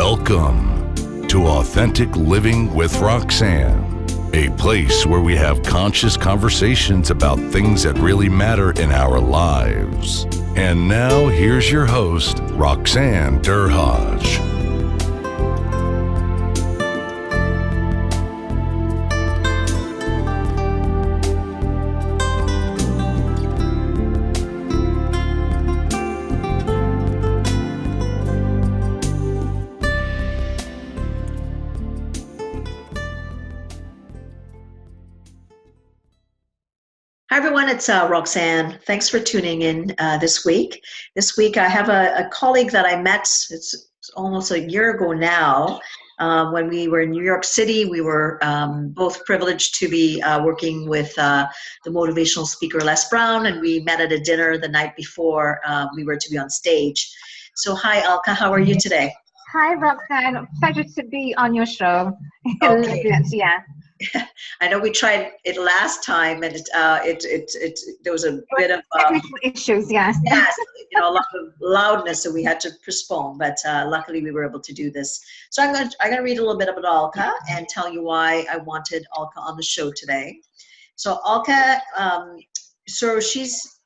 Welcome to Authentic Living with Roxanne, a place where we have conscious conversations about things that really matter in our lives. And now, here's your host, Roxanne Derhaj. Hi, everyone. It's Roxanne. Thanks for tuning in this week. This week, I have a colleague that I met, it's almost a year ago now, when we were in New York City. We were both privileged to be working with the motivational speaker, Les Brown, and we met at a dinner the night before we were to be on stage. So hi, Alka. How are you today? Hi, Roxanne. Pleasure to be on your show. Okay. Yeah. I know we tried it last time, and there was a bit of technical issues. Yes. Yes, a lot of loudness, so we had to postpone. But luckily, we were able to do this. So I'm gonna read a little bit about Alka and tell you why I wanted Alka on the show today. So Alka, so she's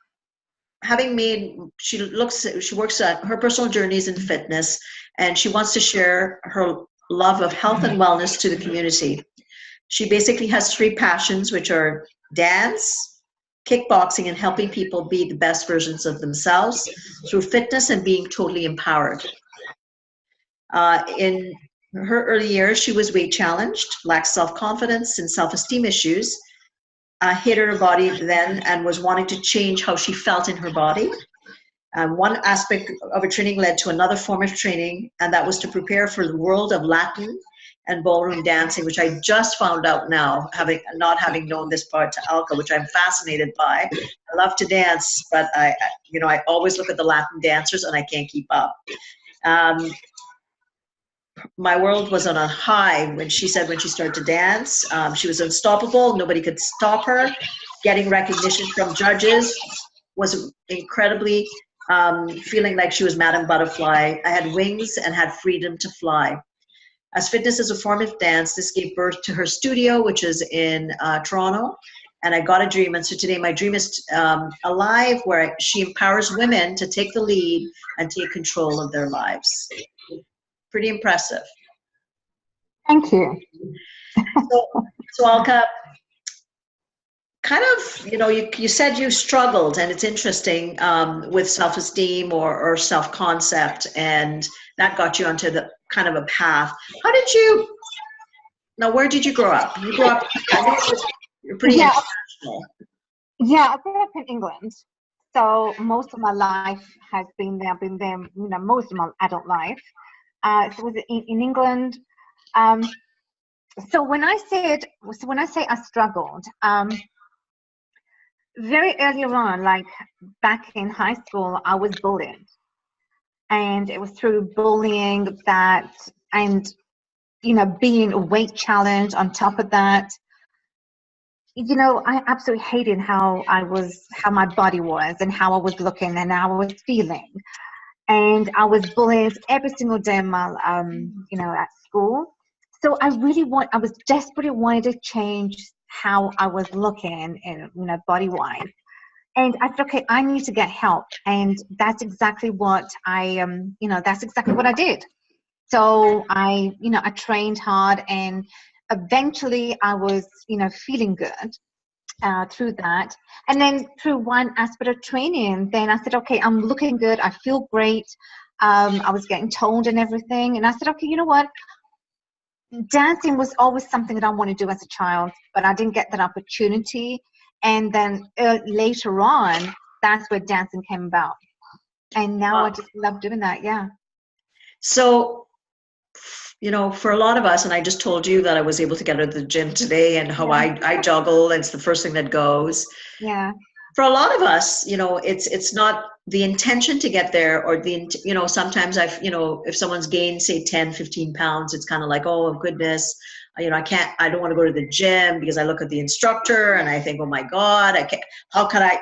she works at her personal journeys in fitness, and she wants to share her love of health and wellness to the community. She basically has three passions, which are dance, kickboxing, and helping people be the best versions of themselves through fitness and being totally empowered. In her early years, she was weight challenged, lacked self-confidence and self-esteem issues, hated her body then, and was wanting to change how she felt in her body. One aspect of her training led to another form of training, and that was to prepare for the world of Latin and ballroom dancing, which I just found out now, not having known this part to Alka, which I'm fascinated by. I love to dance, but I always look at the Latin dancers and I can't keep up. My world was on a high when she started to dance. She was unstoppable. Nobody could stop her. Getting recognition from judges was incredibly feeling like she was Madame Butterfly. I had wings and had freedom to fly. As fitness is a form of dance, this gave birth to her studio, which is in Toronto. And I got a dream. And so today my dream is alive, where she empowers women to take the lead and take control of their lives. Pretty impressive. Thank you. So Alka, kind of, you said you struggled, and it's interesting with self-esteem or self-concept, and that got you onto the kind of a path. Where did you grow up? You grew up, you're pretty international. Yeah, I grew up in England. So most of my life has been there. I've been there, most of my adult life. So it was in England. So when I say I struggled, very early on, like back in high school, I was bullied. And it was through bullying that, and, being a weight challenge on top of that. I absolutely hated how my body was and how I was looking and how I was feeling. And I was bullied every single day at school. So I was desperately wanting to change how I was looking and, body-wise. And I thought, okay, I need to get help. And that's exactly what that's exactly what I did. So I trained hard, and eventually I was, feeling good through that. And then through one aspect of training, then I said, okay, I'm looking good. I feel great. I was getting toned and everything. And I said, okay, you know what? Dancing was always something that I wanted to do as a child, but I didn't get that opportunity. And then later on, that's where dancing came about. And now I just love doing that. Yeah. So, for a lot of us, and I just told you that I was able to get out of the gym today, and how I juggle, and it's the first thing that goes. Yeah. For a lot of us, it's not the intention to get there, or sometimes if someone's gained, say 10, 15 pounds, it's kind of like, oh goodness, I don't want to go to the gym, because I look at the instructor and I think, oh my God, how can I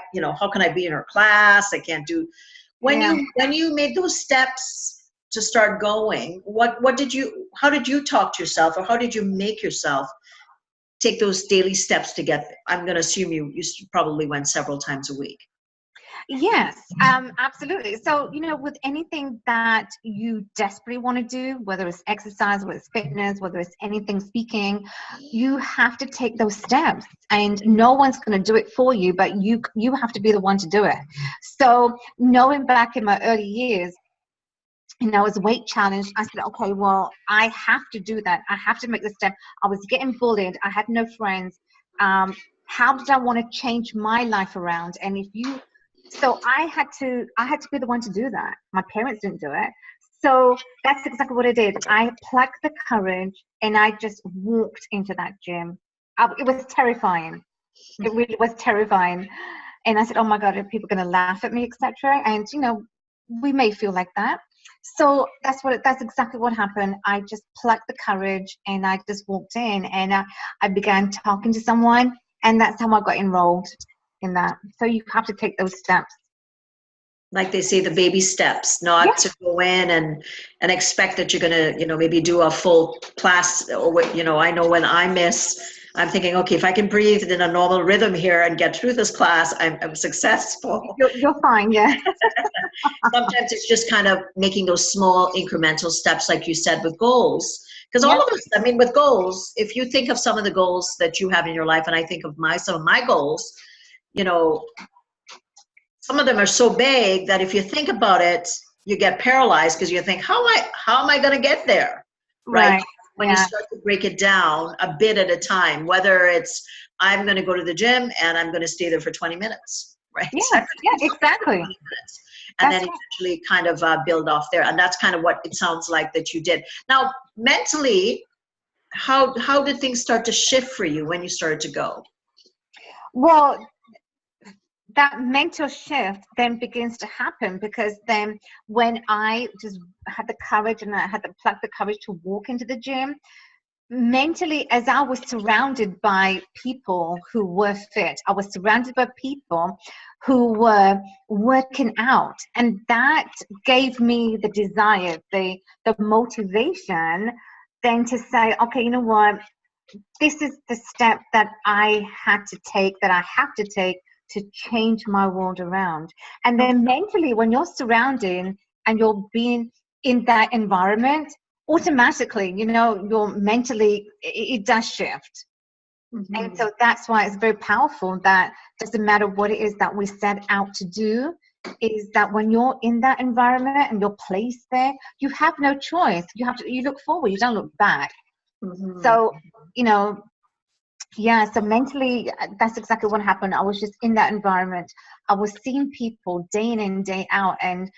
be in her class? I can't do. When you made those steps to start going, how did you talk to yourself, or how did you make yourself take those daily steps to get there? I'm going to assume you probably went several times a week. Yes, absolutely. So, with anything that you desperately want to do, whether it's exercise, whether it's fitness, whether it's anything speaking, you have to take those steps, and no one's going to do it for you, but you have to be the one to do it. So knowing back in my early years, I was weight challenged. I said, okay, well, I have to do that. I have to make the step. I was getting bullied. I had no friends. How did I want to change my life around? And so I had to be the one to do that. My parents didn't do it. So that's exactly what I did. I plucked the courage and I just walked into that gym. It was terrifying. It really was terrifying. And I said, oh my God, are people going to laugh at me, etc.? And, we may feel like that. So that's exactly what happened. I just plucked the courage and I just walked in, and I began talking to someone, and that's how I got enrolled in that. So you have to take those steps. Like they say, the baby steps, not to go in and expect that you're going to, maybe do a full class. Or, I know when I'm thinking, okay, if I can breathe in a normal rhythm here and get through this class, I'm successful. You're fine, yeah. Sometimes it's just kind of making those small incremental steps, like you said, with goals. Because all of us, with goals, if you think of some of the goals that you have in your life, and I think of some of my goals, some of them are so big that if you think about it, you get paralyzed because you think, how am I going to get there? Right? When you start to break it down a bit at a time, whether it's I'm going to go to the gym and I'm going to stay there for 20 minutes, right? Yeah, exactly. And then eventually kind of build off there. And that's kind of what it sounds like that you did. Now, mentally, how did things start to shift for you when you started to go? Well, that mental shift then begins to happen, because then when I just had the courage and I had to pluck the courage to walk into the gym, mentally, as I was surrounded by people who were fit, I was surrounded by people who were working out, and that gave me the desire, the motivation then to say, okay, you know what, this is the step that I have to take to change my world around. And then mentally, when you're surrounding and you're being in that environment, automatically, you're mentally, it does shift. Mm-hmm. And so that's why it's very powerful that doesn't matter what it is that we set out to do, is that when you're in that environment and you're placed there, you have no choice. You look forward, you don't look back. Mm-hmm. So, so mentally, that's exactly what happened. I was just in that environment. I was seeing people day in and day out, and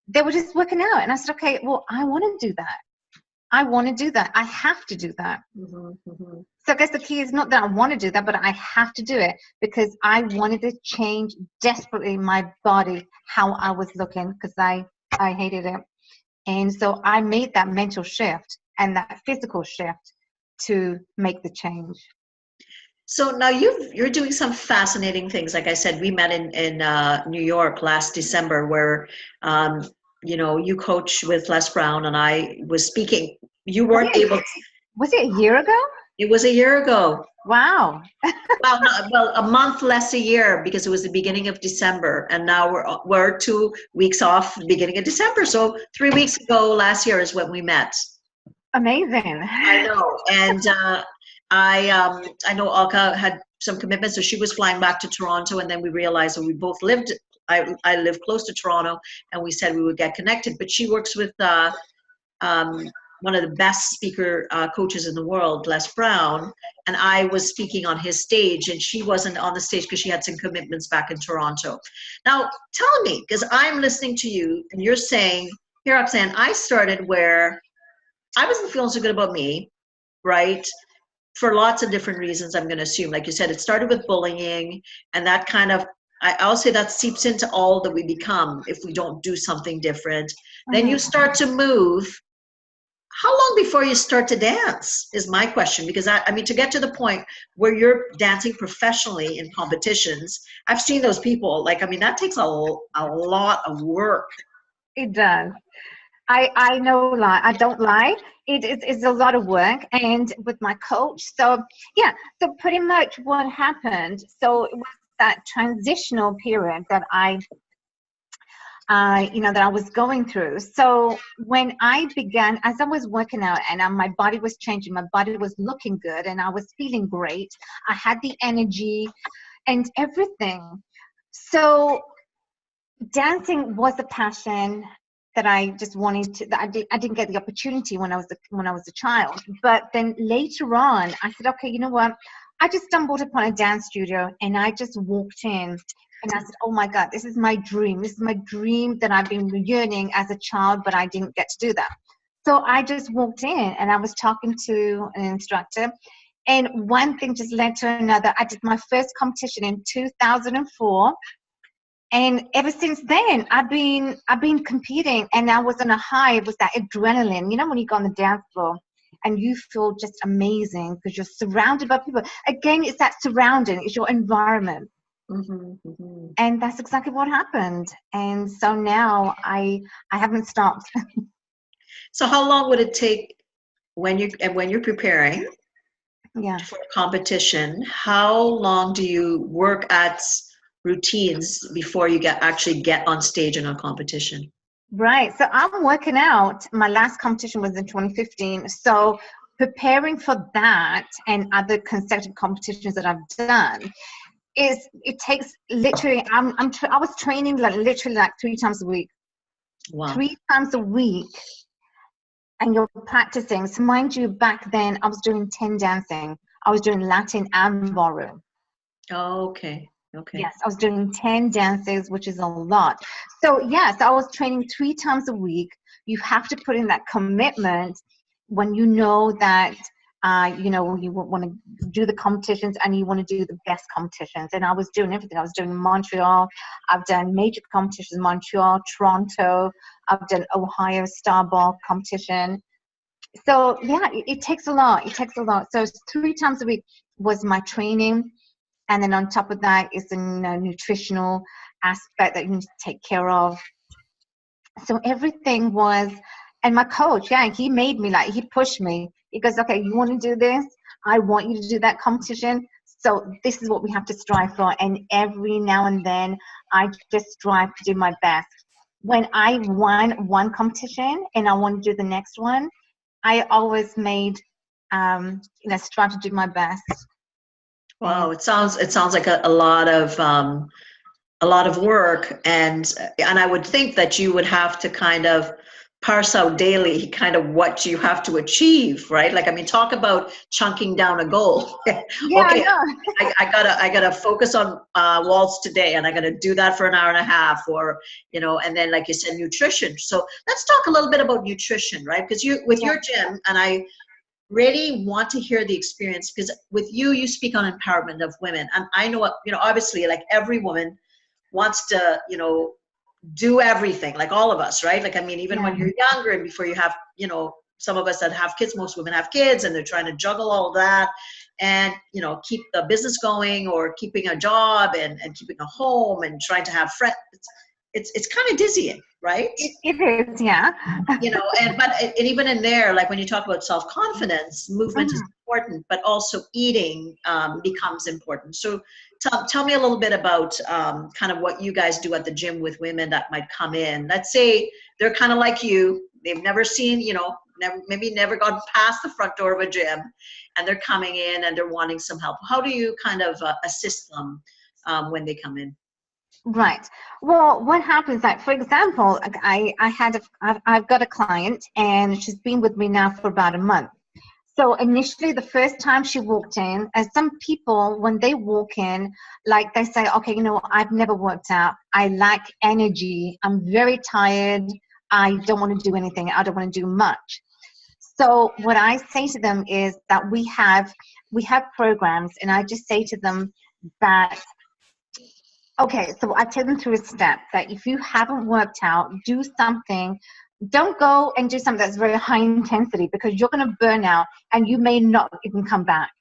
they were just working out. And I said, okay, well, I want to do that. I want to do that. I have to do that. Mm-hmm, mm-hmm. So I guess the key is not that I want to do that, but I have to do it because I wanted to change desperately my body, how I was looking, because I hated it. And so I made that mental shift and that physical shift to make the change. So now you're doing some fascinating things. Like I said, we met in New York last December, where you coach with Les Brown and I was speaking. You weren't able to. Was it a year ago? It was a year ago. Wow. well, a month less a year, because it was the beginning of December, and now we're 2 weeks off the beginning of December. So 3 weeks ago last year is when we met. Amazing. I know. And I know Alka had some commitments, so she was flying back to Toronto, and then we realized that we both lived. I live close to Toronto, and we said we would get connected. But she works with one of the best speaker coaches in the world, Les Brown, and I was speaking on his stage, and she wasn't on the stage because she had some commitments back in Toronto. Now, tell me, because I'm listening to you, and you're saying, here, Roxanne, I started where I wasn't feeling so good about me, right? For lots of different reasons, I'm going to assume. Like you said, it started with bullying, and that kind of, I'll say that seeps into all that we become if we don't do something different. Mm-hmm. Then you start to move. How long before you start to dance is my question, because I mean, to get to the point where you're dancing professionally in competitions, I've seen those people, that takes a lot of work. It does. I know, lie. I don't lie. It's a lot of work, and with my coach. So yeah, so pretty much what happened. So it was that transitional period that that I was going through. So when I began, as I was working out and my body was changing, my body was looking good, and I was feeling great. I had the energy and everything. So dancing was a passion that I just wanted to. That I didn't get the opportunity when I was a child. But then later on, I said, okay, you know what? I just stumbled upon a dance studio, and I just walked in, and I said, oh my God, this is my dream. This is my dream that I've been yearning as a child, but I didn't get to do that. So I just walked in, and I was talking to an instructor, and one thing just led to another. I did my first competition in 2004. And ever since then, I've been competing, and I was on a high. It was that adrenaline, when you go on the dance floor, and you feel just amazing because you're surrounded by people. Again, it's that surrounding, it's your environment, and that's exactly what happened. And so now I haven't stopped. So how long would it take when you're preparing Yeah. for a competition? How long do you work at routines before you actually get on stage in a competition? Right. So I'm working out. My last competition was in 2015. So preparing for that and other consecutive competitions that I've done, it takes literally. I was training literally 3 times a week. Wow. 3 times a week, and you're practicing. So mind you, back then I was doing 10 dancing. I was doing Latin and ballroom. Oh, okay. Yes, I was doing 10 dances, which is a lot. So yes, I was training 3 times a week. You have to put in that commitment when you know that you want to do the competitions and you want to do the best competitions. And I was doing everything. I was doing Montreal. I've done major competitions, Montreal, Toronto. I've done Ohio Star Ball competition. So yeah, it takes a lot. It takes a lot. So 3 times a week was my training. And then on top of that is the nutritional aspect that you need to take care of. So everything was, and my coach, yeah, he made me he pushed me. He goes, okay, you want to do this? I want you to do that competition. So this is what we have to strive for. And every now and then, I just strive to do my best. When I won one competition and I want to do the next one, I always made, strive to do my best. Wow, it sounds like a lot of work, and I would think that you would have to kind of parse out daily kind of what you have to achieve, right? Like, I mean, talk about chunking down a goal. Yeah, Okay, I know. I gotta focus on waltz today, and I gotta do that for an hour and a half, or and then like you said, nutrition. So let's talk a little bit about nutrition, right? Because with your gym, and I really want to hear the experience, because with you speak on empowerment of women, and I know obviously, like, every woman wants to do everything, like all of us, right? Like, I mean, even when you're younger and before you have some of us that have kids, most women have kids, and they're trying to juggle all that and keep the business going, or keeping a job and keeping a home and trying to have friends. It's kind of dizzying, right? It is, yeah. And even in there, like when you talk about self-confidence, movement is important, but also eating becomes important. So tell me a little bit about kind of what you guys do at the gym with women that might come in. Let's say they're kind of like you. They've never seen, maybe never gone past the front door of a gym, and they're coming in and they're wanting some help. How do you kind of assist them when they come in? Right. Well, what happens, like, for example, I've got a client, and she's been with me now for about a month. So initially, the first time she walked in, as some people, when they walk in, like, they say, okay, I've never worked out. I lack energy. I'm very tired. I don't want to do anything. I don't want to do much. So what I say to them is that we have programs, and I just say to them that, okay, so I take them through a step that if you haven't worked out, do something. Don't go and do something that's very high intensity, because you're going to burn out and you may not even come back.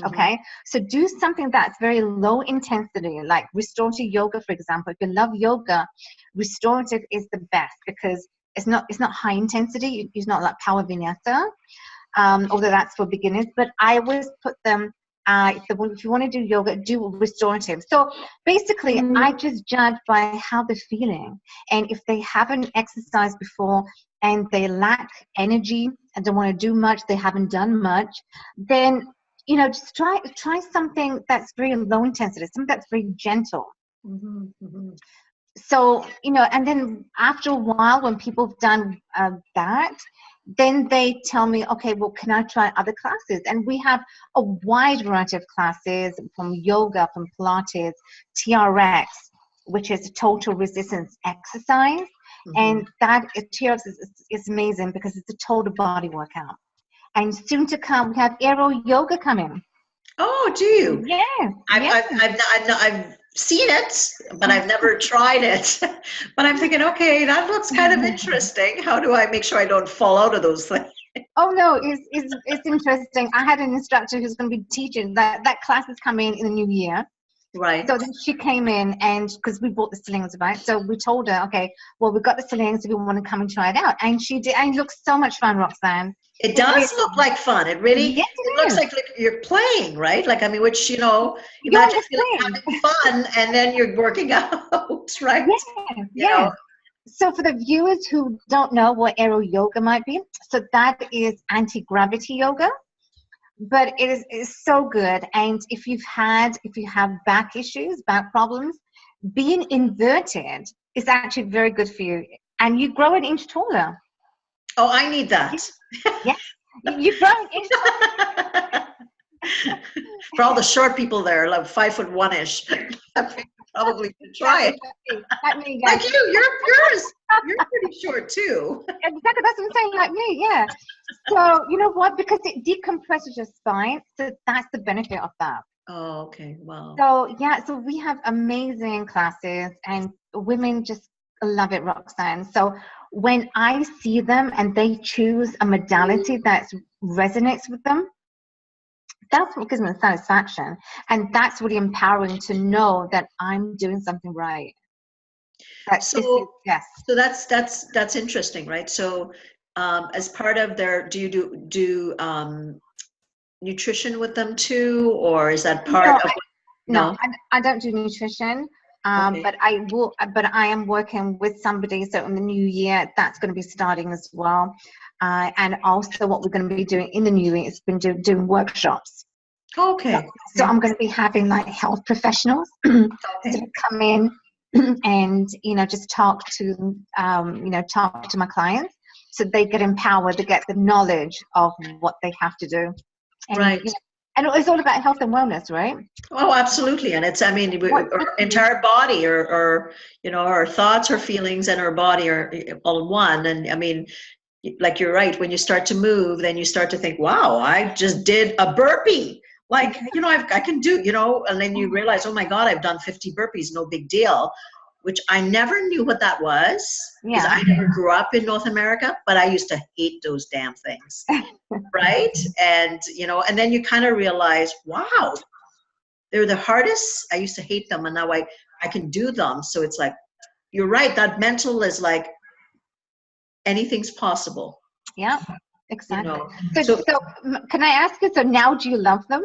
Okay, so do something that's very low intensity, like restorative yoga, for example. If you love yoga, restorative is the best, because it's not high intensity. It's not like power vinyasa, although that's for beginners. But I always put them. If you want to do yoga, do restorative. So basically, I just judge by how they're feeling, and if they haven't exercised before and they lack energy and don't want to do much, they haven't done much, then just try something that's very low intensity, something that's very gentle. So and then after a while, when people have done that, then they tell me, okay, well, can I try other classes? And we have a wide variety of classes, from yoga, from Pilates, TRX, which is total resistance exercise. And that TRX is amazing because it's a total body workout. And soon to come, we have aero yoga coming. Oh, do you? Yeah. I've seen it, but I've never tried it. But I'm thinking, okay, that looks kind of interesting. How do I make sure I don't fall out of those things? Oh no, it's interesting. I had an instructor who's going to be teaching that class is coming in the new year. Right. So then she came in, and because we bought the slings, right? So we told her, okay, well, we've got the slings, if you want to come and try it out. And she did, and it looks so much fun, Roxanne. It does look like fun. It really, yes, it looks like you're playing, right? Like, I mean, which, imagine having fun and then you're working out, right? Yeah. So for the viewers who don't know what aero yoga might be, so that is anti-gravity yoga. But it is so good. And if you have back issues, back problems, being inverted is actually very good for you. And you grow an inch taller. Oh, I need that. Yeah. You grow an inch taller. For all the short people there, like 5'1"-ish, probably should try it. Like you're pretty short too. Exactly, that's what I'm saying, like me, yeah. So you know what? Because it decompresses your spine, so that's the benefit of that. Oh, okay, wow. So yeah, so we have amazing classes, and women just love it, Roxanne. So when I see them and they choose a modality that resonates with them, that's what gives me satisfaction, and that's really empowering to know that I'm doing something right. So that's interesting, right? So as part of their, do you do nutrition with them too, or is that part of? No, I don't do nutrition. Okay. But I am working with somebody. So in the new year, that's going to be starting as well. And also what we're going to be doing in the new year is doing workshops. Okay. So I'm going to be having like health professionals to come in and just talk to my clients, so they get empowered, they get the knowledge of what they have to do. And, right. And it's all about health and wellness, right? Oh, absolutely. And it's, I mean, our entire body, or our thoughts, our feelings, and our body are all one. And I mean, like, you're right. When you start to move, then you start to think, wow, I just did a burpee. Like, I can do, and then you realize, oh my God, I've done 50 burpees, no big deal, which I never knew what that was, because I never grew up in North America, but I used to hate those damn things. Right. And, and then you kind of realize, wow, they're the hardest. I used to hate them, and now I can do them. So it's like, you're right. That mental is like, anything's possible. Yeah, exactly. So can I ask you, so now do you love them?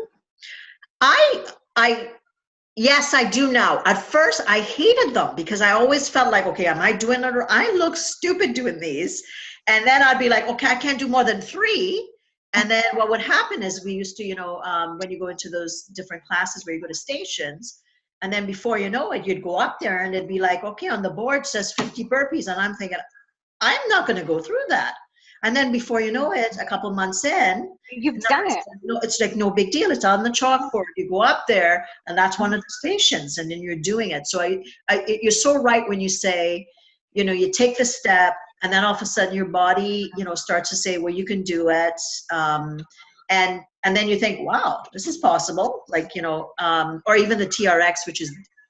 Yes, I do now. At first, I hated them because I always felt like, okay, am I doing it? Or I look stupid doing these. And then I'd be like, okay, I can't do more than 3. And then what would happen is we used to, when you go into those different classes where you go to stations, and then before you know it, you'd go up there and it'd be like, okay, on the board says 50 burpees. And I'm thinking, I'm not going to go through that. And then before you know it, a couple months in, you've done it. It's like no big deal. It's on the chalkboard. You go up there, and that's one of the stations, and then you're doing it. So you're so right when you say, you take the step, and then all of a sudden your body, starts to say, well, you can do it. And then you think, wow, this is possible. Like, or even the TRX, which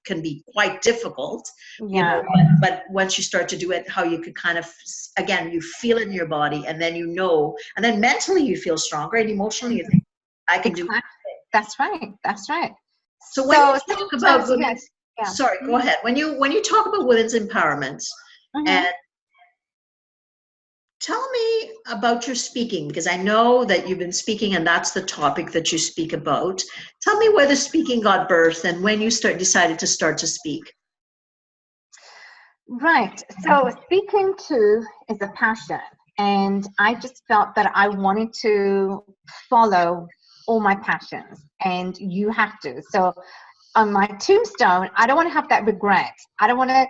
can be quite difficult, but once you start to do it, how you could kind of, again, you feel it in your body, and then and then mentally you feel stronger, and emotionally you think, I can do it. That's right. So when you talk about women's, sorry, go ahead. When you talk about women's empowerment, and Tell me about your speaking, because I know that you've been speaking and that's the topic that you speak about. Tell me where the speaking got birth and when you decided to start to speak. Right. So speaking too is a passion. And I just felt that I wanted to follow all my passions. And you have to. So on my tombstone, I don't want to have that regret. I don't want to,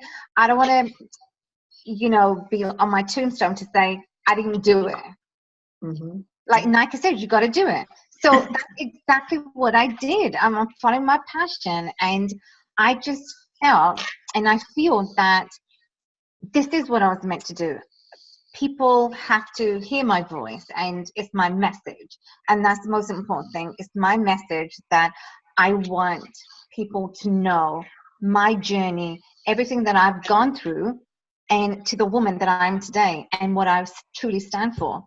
be on my tombstone to say, I didn't do it. Mm-hmm. Like Nike said, you got to do it. So that's exactly what I did. I'm following my passion. And I just felt, and I feel that this is what I was meant to do. People have to hear my voice, and it's my message. And that's the most important thing. It's my message that I want people to know my journey, everything that I've gone through, and to the woman that I am today and what I truly stand for.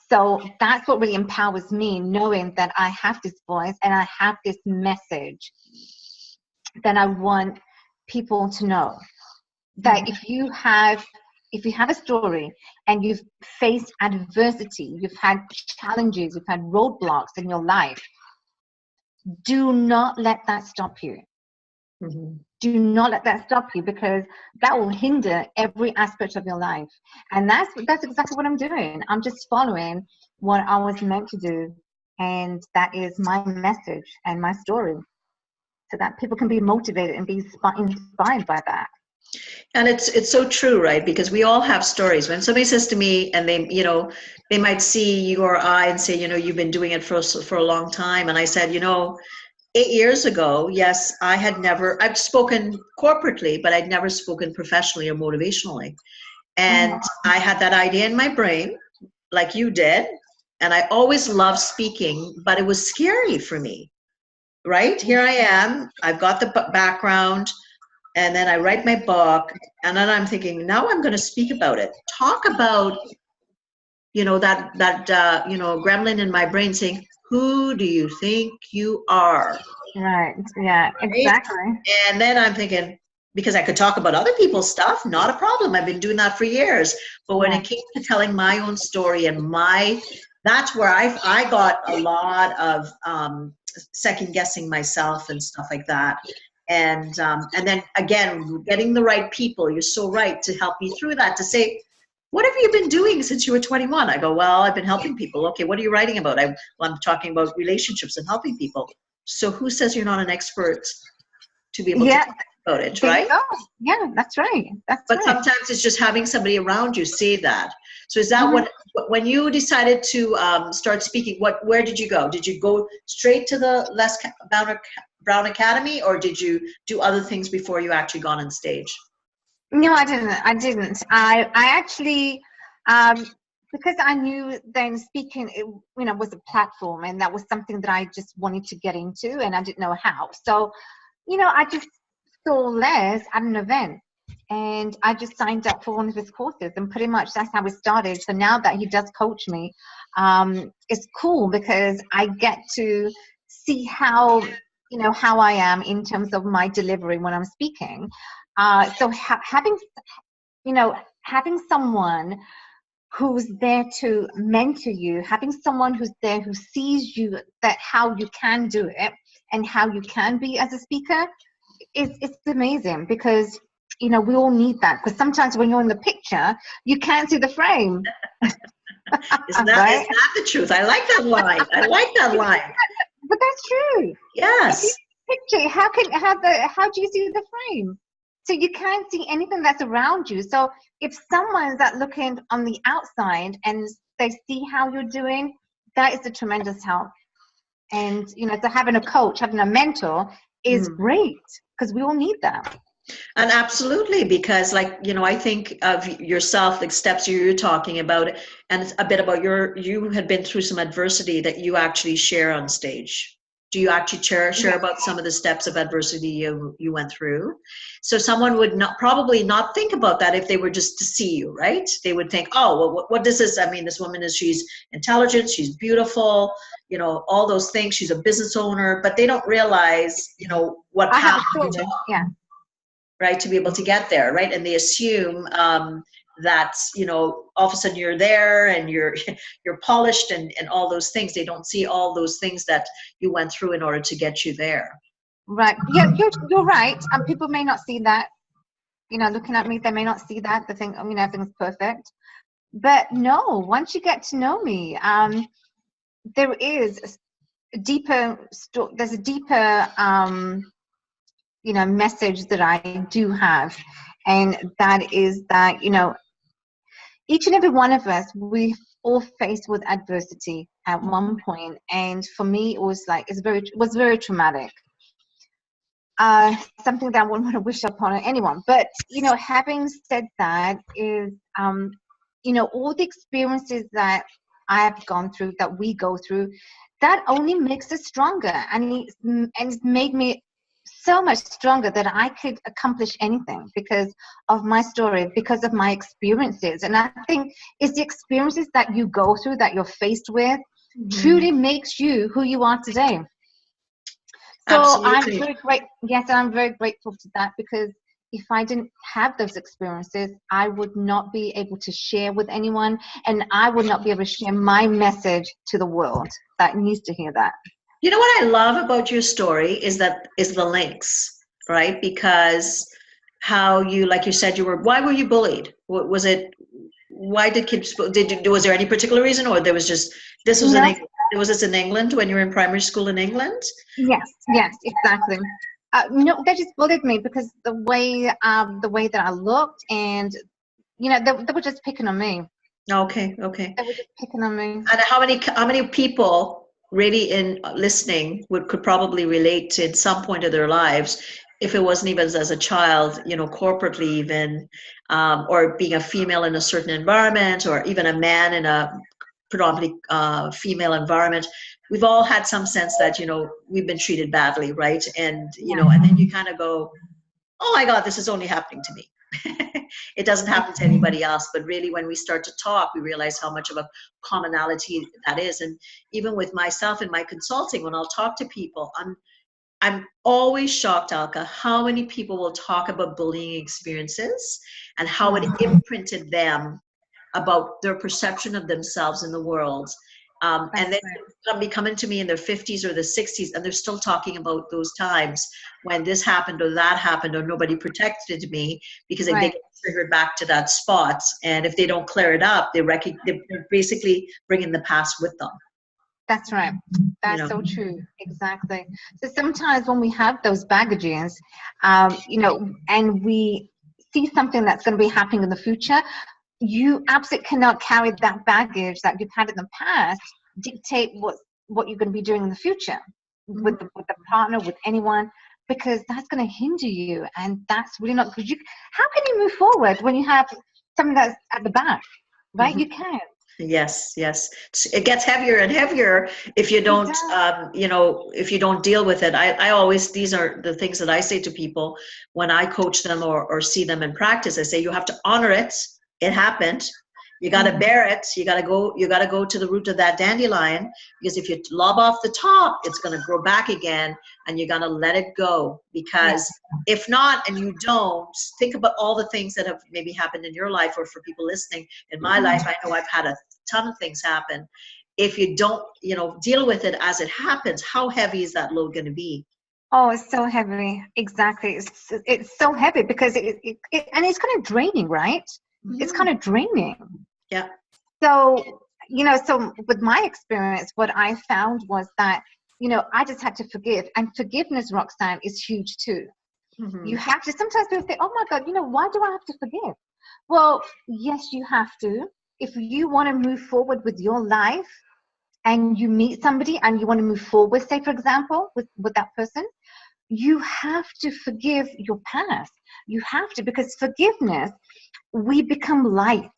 So that's what really empowers me, knowing that I have this voice and I have this message that I want people to know. That if you have a story and you've faced adversity, you've had challenges, you've had roadblocks in your life, do not let that stop you. Mm-hmm. Do not let that stop you, because that will hinder every aspect of your life. And that's exactly what I'm doing. I'm just following what I was meant to do. And that is my message and my story, so that people can be motivated and be inspired by that. And it's so true, right? Because we all have stories. When somebody says to me, and they might see you or I and say, you've been doing it for a long time. And I said, 8 years ago, yes, I've spoken corporately, but I'd never spoken professionally or motivationally. And I had that idea in my brain, like you did. And I always loved speaking, but it was scary for me, right? Here I am. I've got the background. And then I write my book, and then I'm thinking, now I'm going to speak about it. Talk about, that gremlin in my brain saying, who do you think you are? Right. Yeah, exactly. Right? And then I'm thinking, because I could talk about other people's stuff, not a problem. I've been doing that for years. But when it came to telling my own story and that's where I got a lot of second guessing myself and stuff like that. And then again, getting the right people, you're so right, to help me through that, to say, what have you been doing since you were 21? I go, well, I've been helping people. Okay, what are you writing about? I'm talking about relationships and helping people. So who says you're not an expert to be able to talk about it, right? Yeah, that's right. But sometimes it's just having somebody around you say that. So is that when you decided to start speaking, where did you go? Did you go straight to the Les Brown Academy, or did you do other things before you actually got on stage? No, I didn't. I actually, because I knew then speaking, was a platform, and that was something that I just wanted to get into, and I didn't know how. So, I just saw Les at an event, and I just signed up for one of his courses, and pretty much that's how it started. So now that he does coach me, it's cool because I get to see how I am in terms of my delivery when I'm speaking. So having someone who's there to mentor you, having someone who's there who sees you, that how you can do it and how you can be as a speaker, it's amazing, because we all need that, because sometimes when you're in the picture you can't see the frame. Isn't that the truth? I like that line. But that's true. Yes. If you picture, how do you see the frame? So you can't see anything that's around you. So if someone's looking on the outside and they see how you're doing, that is a tremendous help. And so having a coach, having a mentor is great, because we all need that. And absolutely, because I think of yourself, like steps you're talking about, and a bit about you had been through some adversity that you actually share on stage. Do you actually share about some of the steps of adversity you went through? So someone would probably not think about that if they were just to see you, right? They would think, oh, well, what does this? I mean, this woman she's intelligent, she's beautiful, all those things. She's a business owner, but they don't realize, what path to right, to be able to get there, right? And they assume that's, all of a sudden you're there and you're you're polished and all those things. They don't see all those things that you went through in order to get you there. Right. Yeah, you're right. People may not see that. Looking at me, they may not see that. They think, everything's perfect. But no, once you get to know me, there is a deeper. There's a deeper, message that I do have, and that is that each and every one of us, we all faced with adversity at one point, and for me, it was very traumatic. Something that I wouldn't want to wish upon anyone. But having said that, is all the experiences that I have gone through, that we go through, that only makes us stronger, and it's made me so much stronger that I could accomplish anything because of my story, because of my experiences. And I think it's the experiences that you go through, that you're faced with, truly makes you who you are today. So Absolutely. I'm very grateful to that, because if I didn't have those experiences, I would not be able to share with anyone, and I would not be able to share my message to the world that needs to hear that. You know what I love about your story is the links, right? Because how you, like you said, why were you bullied? Was it, why did kids, was there any particular reason, or there was just, was this in England when you were in primary school in England? Yes, exactly. No, they just bullied me because the way that I looked, and they were just picking on me. Okay. They were just picking on me. And how many people really in listening could probably relate to, at some point of their lives, if it wasn't even as a child, corporately even, or being a female in a certain environment, or even a man in a predominantly female environment. We've all had some sense that, we've been treated badly, right? And, and then you kind of go, oh my God, this is only happening to me. It doesn't happen to anybody else. But really, when we start to talk, we realize how much of a commonality that is. And even with myself in my consulting, when I'll talk to people, I'm always shocked, Alka, how many people will talk about bullying experiences and how it imprinted them about their perception of themselves in the world. And then they'll be coming to me in their 50s or the 60s, and they're still talking about those times when this happened or that happened, or nobody protected me, because they get triggered back to that spot. And if they don't clear it up, they're basically bringing the past with them. That's right. That's so true. Exactly. So sometimes when we have those baggages, and we see something that's going to be happening in the future, you absolutely cannot carry that baggage that you've had in the past, dictate what you're going to be doing in the future with the partner, with anyone, because that's going to hinder you, and that's really not good. How can you move forward when you have something that's at the back, right? You can't. Yes. It gets heavier and heavier if you don't, if you don't deal with it. I always, these are the things that I say to people when I coach them or see them in practice. I say, you have to honor it. It happened. You got to bear it. You got to go to the root of that dandelion, because if you lob off the top, it's going to grow back again, and you're going to let it go. Because if not, and you don't, think about all the things that have maybe happened in your life, or for people listening. In my life, I know I've had a ton of things happen. If you don't, deal with it as it happens, how heavy is that load going to be? Oh, it's so heavy. Exactly. It's so heavy because it and it's kind of draining, right? It's kind of draining. Yeah. So, so with my experience, what I found was that, I just had to forgive. And forgiveness, Roxanne, is huge too. You have to, sometimes people say, oh my God, why do I have to forgive? Well, yes, you have to. If you want to move forward with your life, and you meet somebody and you want to move forward, say, for example, with that person, you have to forgive your past. You have to, because forgiveness, we become light.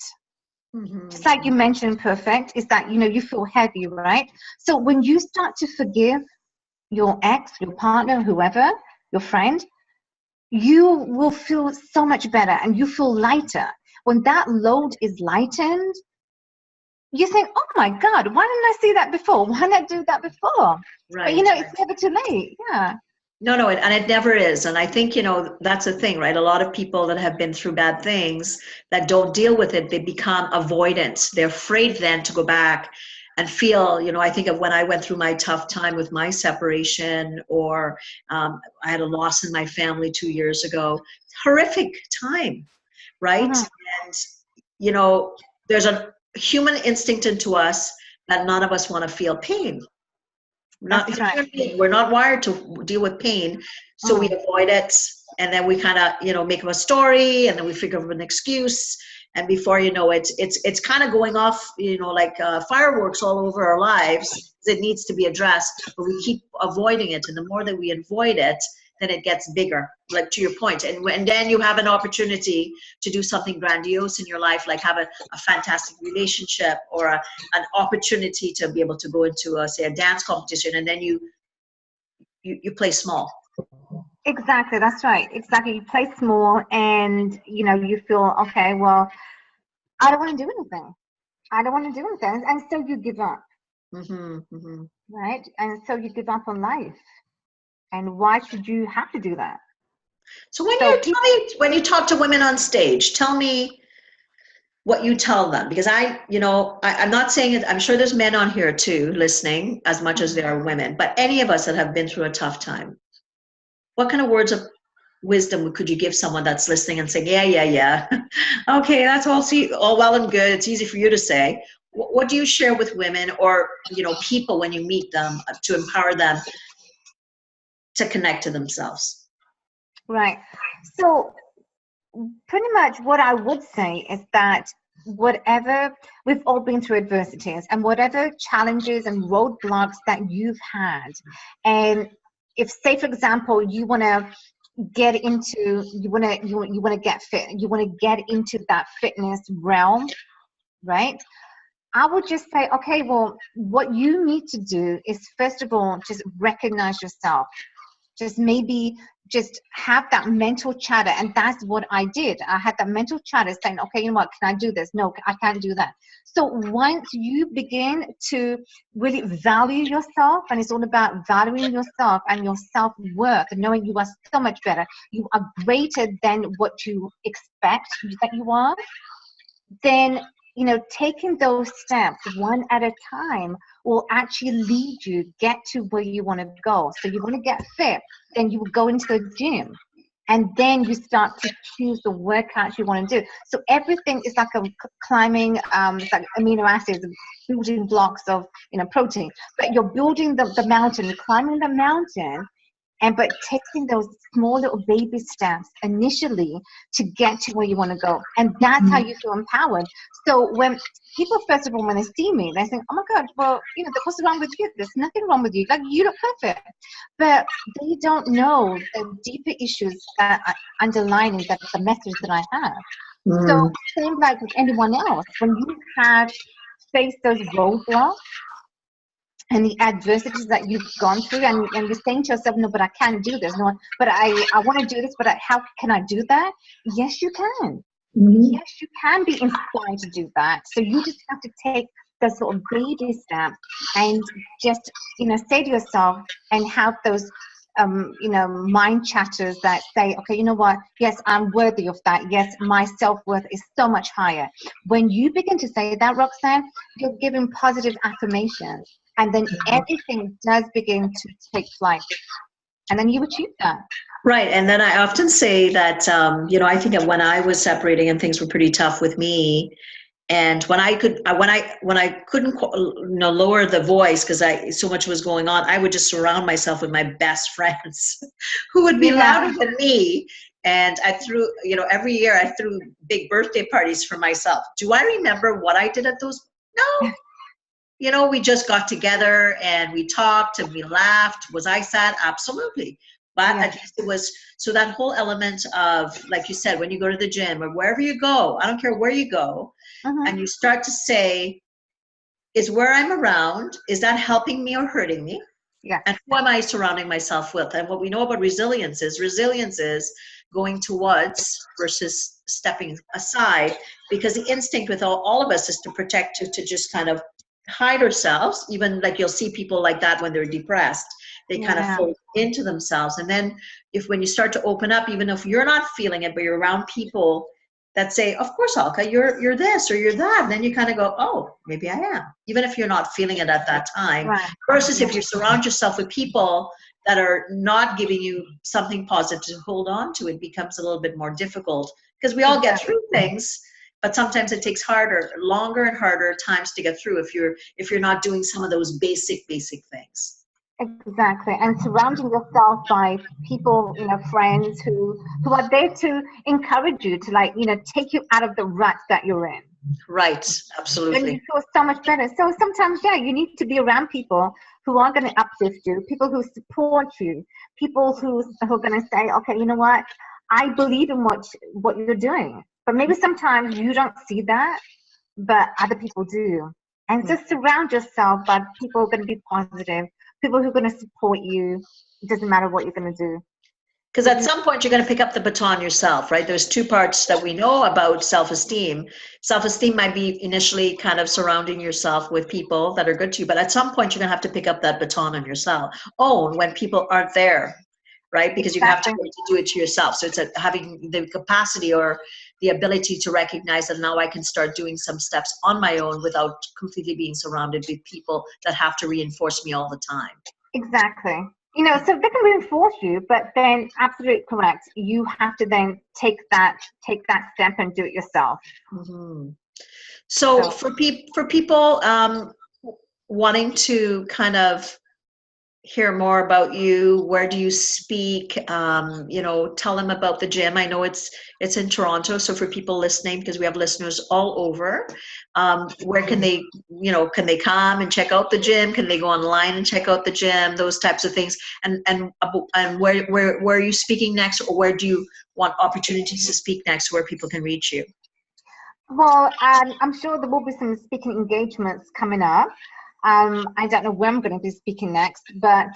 Just like you mentioned, perfect, is that, you feel heavy, right? So when you start to forgive your ex, your partner, whoever, your friend, you will feel so much better and you feel lighter. When that load is lightened, you think, oh my God, why didn't I see that before? Why didn't I do that before? Right. But it's never too late. Yeah. No, no, and it never is. And I think, that's the thing, right? A lot of people that have been through bad things that don't deal with it, they become avoidant. They're afraid then to go back and feel, I think of when I went through my tough time with my separation, or I had a loss in my family 2 years ago. Horrific time, right? Mhm. And, there's a human instinct into us that none of us want to feel pain. Not That's as right. human beings, we're not wired to deal with pain, so we Mhm. avoid it, and then we kind of, make up a story, and then we figure out an excuse, and before you know it, it's kind of going off, like fireworks all over our lives. It needs to be addressed, but we keep avoiding it, and the more that we avoid it, then it gets bigger. Like to your point, and then you have an opportunity to do something grandiose in your life, like have a fantastic relationship, or an opportunity to be able to go into say a dance competition, and then you play small. Exactly. That's right. Exactly. You play small, and you feel okay. Well, I don't want to do anything. I don't want to do anything, and so you give up, Hmm. Hmm. right? And so you give up on life. And why should you have to do that? So So people, when you talk to women on stage, tell me what you tell them, because I'm not saying it. I'm sure there's men on here too listening as much as there are women, but any of us that have been through a tough time, what kind of words of wisdom could you give someone that's listening and saying, yeah, yeah, yeah, okay, that's all well and good. It's easy for you to say. What do you share with women, or people, when you meet them, to empower them to connect to themselves? right? So pretty much what I would say is that whatever we've all been through adversities, and whatever challenges and roadblocks that you've had, and if, say for example, you want to get into, you want to get fit, you want to get into that fitness realm, right? I would just say, okay, well, what you need to do is, first of all, just recognize yourself. Just maybe just have that mental chatter. And that's what I did. I had that mental chatter saying, okay, you know what, can I do this? No, I can't do that. So once you begin to really value yourself, and it's all about valuing yourself and your self-worth, and knowing you are so much better, you are greater than what you expect that you are, then taking those steps one at a time will actually lead you get to where you want to go. So you want to get fit, then you will go into the gym, and then you start to choose the workouts you want to do. So everything is like a climbing, it's like amino acids, building blocks of protein, but you're building the mountain, you're climbing the mountain, and but taking those small little baby steps initially to get to where you want to go. And that's how you feel empowered. So when people, first of all, when they see me, they think, oh my God, well, what's wrong with you? There's nothing wrong with you. Like, you look perfect. But they don't know the deeper issues that are underlining that the message that I have. So Mm. same like with anyone else, when you have faced those roadblocks and the adversities that you've gone through, and you're saying to yourself, no, but I can't do this. No, but I want to do this, but how can I do that? Yes, you can. Mhm. Yes, you can be inspired to do that. So you just have to take the sort of baby steps, and just, say to yourself, and have those, mind chatters that say, okay, you know what? Yes, I'm worthy of that. Yes, my self-worth is so much higher. When you begin to say that, Roxanne, you're giving positive affirmations, and then everything does begin to take flight, and then you achieve that. Right. And then I often say that, I think that when I was separating and things were pretty tough with me, and when I couldn't, lower the voice because so much was going on, I would just surround myself with my best friends who would be Yeah. louder than me. And I threw, every year I threw big birthday parties for myself. Do I remember what I did at those? No. We just got together and we talked and we laughed. Was I sad? Absolutely. But Yeah. at least it was, so that whole element of, like you said, when you go to the gym or wherever you go, I don't care where you go, Mm-hmm. and you start to say, is where I'm around, is that helping me or hurting me? Yeah. And who am I surrounding myself with? And what we know about resilience is going towards versus stepping aside, because the instinct with all of us is to protect, to just kind of hide ourselves. Even like you'll see people like that when they're depressed, they kind of Yeah. fold into themselves. And then when you start to open up, even if you're not feeling it, but you're around people that say, of course, Alka, you're this or you're that. And then you kind of go, oh, maybe I am, even if you're not feeling it at that time. Right. Versus Yeah. if you surround yourself with people that are not giving you something positive to hold on to, it becomes a little bit more difficult, because we all get through things, but sometimes it takes longer and harder times to get through if you're not doing some of those basic things. Exactly, and surrounding yourself by people, friends who are there to encourage you to, like, take you out of the rut that you're in. Right, Then absolutely. you feel so much better. So sometimes, yeah, you need to be around people who are going to uplift you, people who support you, people who are going to say, okay, you know what, I believe in what you're doing. But maybe sometimes you don't see that, but other people do. And just surround yourself by people who are going to be positive, people who are going to support you. It doesn't matter what you're going to do. Because at some point you're going to pick up the baton yourself, right? There's two parts that we know about self-esteem. Self-esteem might be initially kind of surrounding yourself with people that are good to you, but at some point you're going to have to pick up that baton on yourself. Own when people aren't there, right? Because you have to be able to do it to yourself. So it's having the capacity or the ability to recognize that now I can start doing some steps on my own without completely being surrounded with people that have to reinforce me all the time. Exactly. So they can reinforce you, but then absolutely correct. You have to then take that step and do it yourself. Mm-hmm. So for people wanting to kind of hear more about you, where do you speak? Tell them about the gym. I know it's in Toronto, so for people listening, because we have listeners all over, where can they come and check out the gym? Can they go online and check out the gym? Those types of things. And where are you speaking next, or where do you want opportunities to speak next, where people can reach you? Well, I'm sure there will be some speaking engagements coming up. I don't know where I'm going to be speaking next, but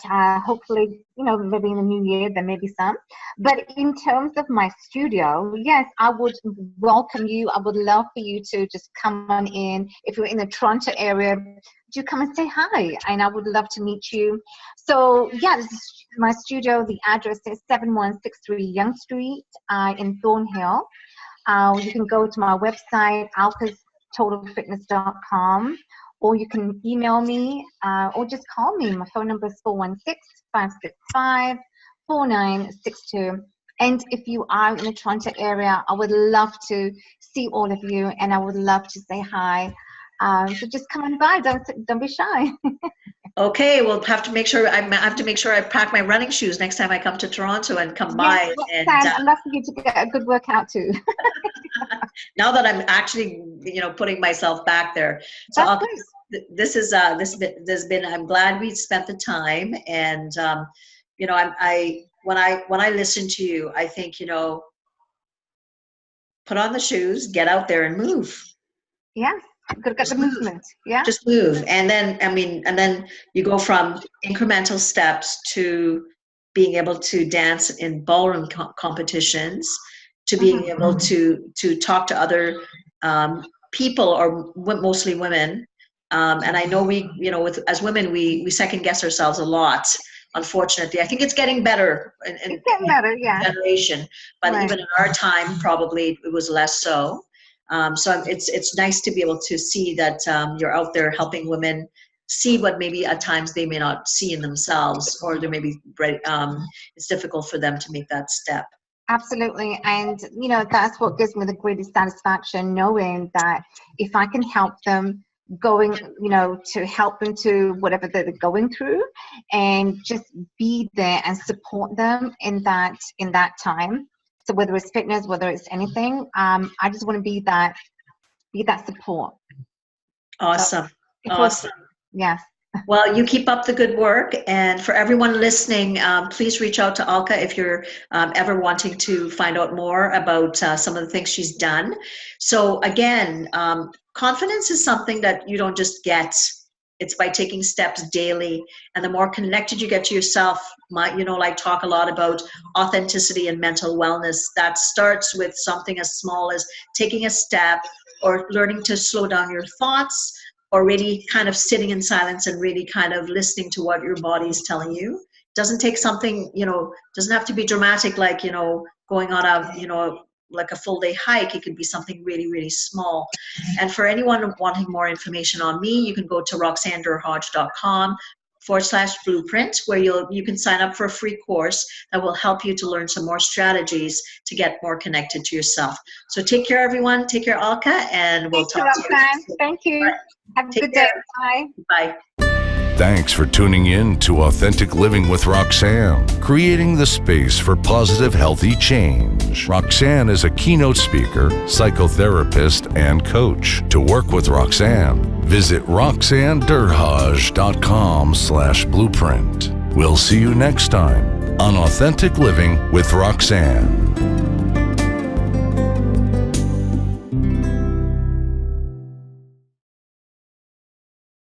hopefully, maybe in the new year, there may be some. But in terms of my studio, yes, I would welcome you. I would love for you to just come on in. If you're in the Toronto area, do come and say hi, and I would love to meet you. So, yeah, this is my studio. The address is 7163 Yonge Street in Thornhill. You can go to my website, alkastotalfitness.com, or you can email me or just call me. My phone number is 416-565-4962. And if you are in the Toronto area, I would love to see all of you, and I would love to say hi. So just come on by. Don't be shy. Okay, we'll have to make sure I pack my running shoes next time I come to Toronto and come by. Yes, I'd love for you to get a good workout too. Now that I'm actually, putting myself back there. So this has been. I'm glad we spent the time, and when I listen to you, I think, put on the shoes, get out there and move. Yes. Got to get the movement. Yeah. Just move. And then you go from incremental steps to being able to dance in ballroom competitions, to being able to talk to other people, or mostly women. And I know as women, we second guess ourselves a lot. Unfortunately, I think it's getting better in generation, but even in our time, probably it was less so. So it's nice to be able to see that you're out there helping women see what maybe at times they may not see in themselves, or they may be it's difficult for them to make that step. Absolutely. And, that's what gives me the greatest satisfaction, knowing that if I can help them going, to help them to whatever they're going through, and just be there and support them in that time. So whether it's fitness, whether it's anything, I just want to be that support. Awesome. So awesome. Yes. Well, you keep up the good work. And for everyone listening, please reach out to Alka if you're ever wanting to find out more about some of the things she's done. So again, confidence is something that you don't just get. It's by taking steps daily. And the more connected you get to yourself, talk a lot about authenticity and mental wellness. That starts with something as small as taking a step, or learning to slow down your thoughts, or really kind of sitting in silence and really kind of listening to what your body is telling you. Doesn't take something, doesn't have to be dramatic, like, going on a, like a full day hike. It could be something really, really small. And for anyone wanting more information on me, you can go to roxanderhodge.com/blueprint, where you can sign up for a free course that will help you to learn some more strategies to get more connected to yourself. So take care, everyone. Take care, Alka, and we'll talk to you. Thank you. Right. Have a Take good care. day. Bye. Bye. Thanks for tuning in to Authentic Living with Roxanne, creating the space for positive, healthy change. Roxanne is a keynote speaker, psychotherapist, and coach. To work with Roxanne, visit roxanderhodge.com/blueprint. We'll see you next time on Authentic Living with Roxanne.